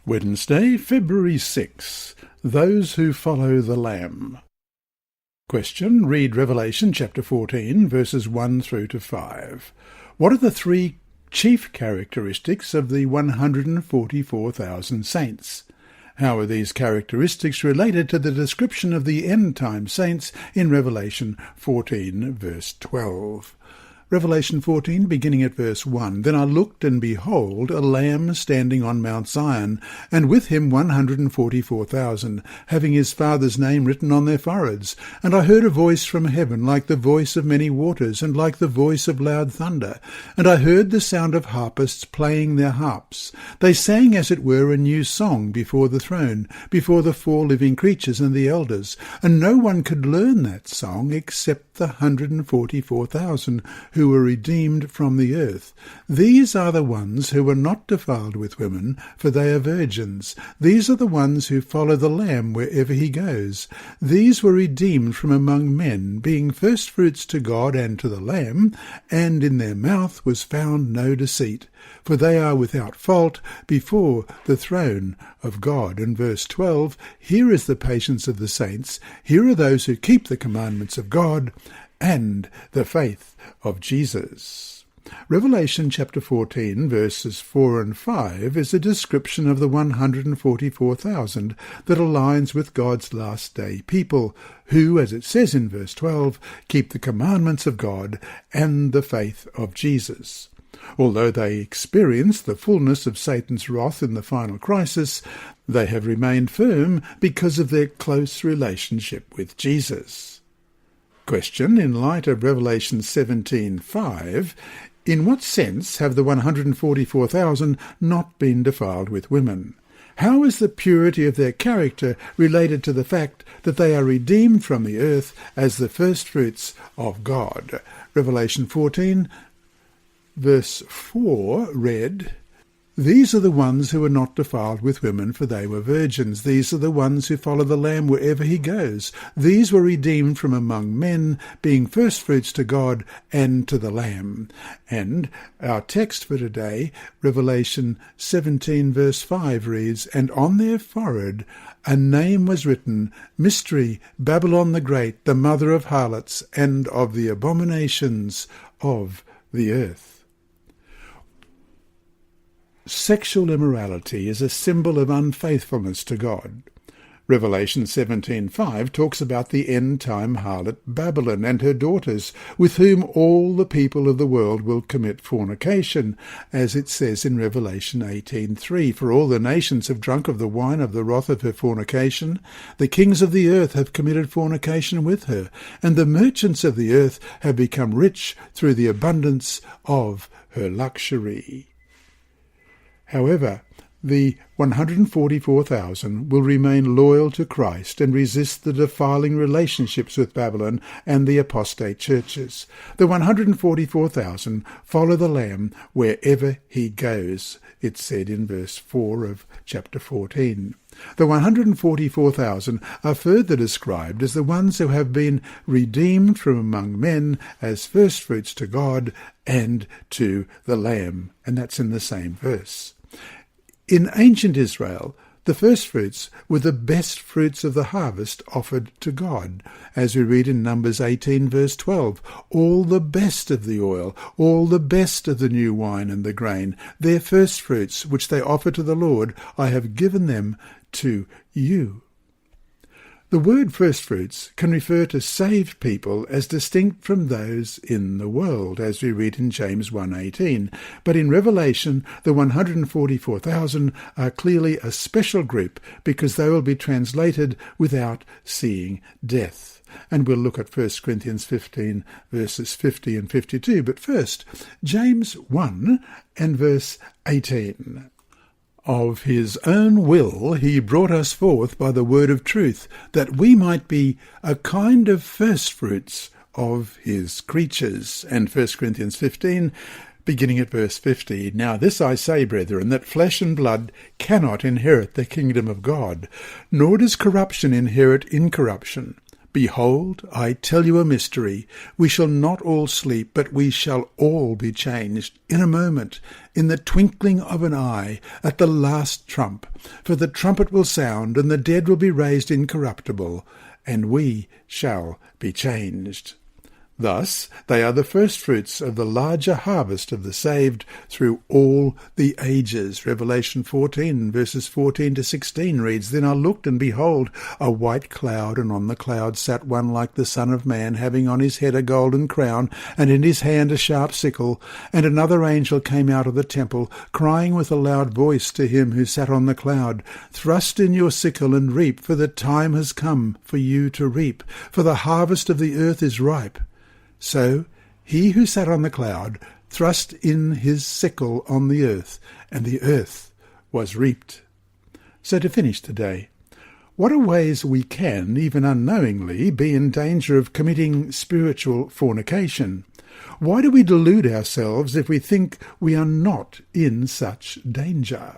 Wednesday, February 6. Those who follow the Lamb. Question. Read Revelation chapter 14, verses 1 through to 5. What are the three chief characteristics of the 144,000 saints? How are these characteristics related to the description of the end-time saints in Revelation 14, verse 12? Revelation 14, beginning at verse 1. Then I looked, and behold, a Lamb standing on Mount Zion, and with him 144,000, having his Father's name written on their foreheads. And I heard a voice from heaven, like the voice of many waters, and like the voice of loud thunder. And I heard the sound of harpists playing their harps. They sang, as it were, a new song before the throne, before the four living creatures and the elders. And no one could learn that song except the 144,000 who were redeemed from the earth. These are the ones who were not defiled with women, for they are virgins. These are the ones who follow the Lamb wherever he goes. These were redeemed from among men, being firstfruits to God and to the Lamb, and in their mouth was found no deceit. For they are without fault before the throne of God. And verse 12, here is the patience of the saints. Here are those who keep the commandments of God and the faith of Jesus. Revelation chapter 14, verses 4 and 5 is a description of the 144,000 that aligns with God's last day people, who, as it says in verse 12, keep the commandments of God and the faith of Jesus. Although they experienced the fullness of Satan's wrath in the final crisis, they have remained firm because of their close relationship with Jesus. Question. In light of Revelation 17:5, in what sense have the 144,000 not been defiled with women? How is the purity of their character related to the fact that they are redeemed from the earth as the firstfruits of God? Revelation 14, verse 4 read, these are the ones who were not defiled with women, for they were virgins. These are the ones who follow the Lamb wherever he goes. These were redeemed from among men, being firstfruits to God and to the Lamb. And our text for today, Revelation 17, verse 5 reads, and on their forehead a name was written, Mystery, Babylon the Great, the mother of harlots and of the abominations of the earth. Sexual immorality is a symbol of unfaithfulness to God. Revelation 17:5 talks about the end-time harlot Babylon and her daughters, with whom all the people of the world will commit fornication, as it says in Revelation 18:3, for all the nations have drunk of the wine of the wrath of her fornication. The kings of the earth have committed fornication with her, and the merchants of the earth have become rich through the abundance of her luxury. However, the 144,000 will remain loyal to Christ and resist the defiling relationships with Babylon and the apostate churches. The 144,000 follow the Lamb wherever he goes, it said in verse 4 of chapter 14. The 144,000 are further described as the ones who have been redeemed from among men as firstfruits to God and to the Lamb, and that's in the same verse. In ancient Israel, the firstfruits were the best fruits of the harvest offered to God, as we read in Numbers 18, verse 12. All the best of the oil, all the best of the new wine and the grain, their firstfruits, which they offer to the Lord, I have given them to you. The word firstfruits can refer to saved people as distinct from those in the world, as we read in James 1:18. But in Revelation, the 144,000 are clearly a special group because they will be translated without seeing death. And we'll look at 1 Corinthians 15, verses 50 and 52. But first, James 1 and verse 18. Of his own will he brought us forth by the word of truth, that we might be a kind of firstfruits of his creatures. And 1 Corinthians 15, beginning at verse 50. Now this I say, brethren, that flesh and blood cannot inherit the kingdom of God, nor does corruption inherit incorruption. Behold, I tell you a mystery. We shall not all sleep, but we shall all be changed in a moment, in the twinkling of an eye, at the last trump. For the trumpet will sound, and the dead will be raised incorruptible, and we shall be changed. Thus they are the firstfruits of the larger harvest of the saved through all the ages. Revelation 14, verses 14 to 16 reads, Then I looked, and behold, a white cloud, and on the cloud sat one like the Son of Man, having on his head a golden crown, and in his hand a sharp sickle. And another angel came out of the temple, crying with a loud voice to him who sat on the cloud, Thrust in your sickle and reap, for the time has come for you to reap, for the harvest of the earth is ripe. So he who sat on the cloud thrust in his sickle on the earth, and the earth was reaped. So to finish today, what are ways we can, even unknowingly, be in danger of committing spiritual fornication? Why do we delude ourselves if we think we are not in such danger?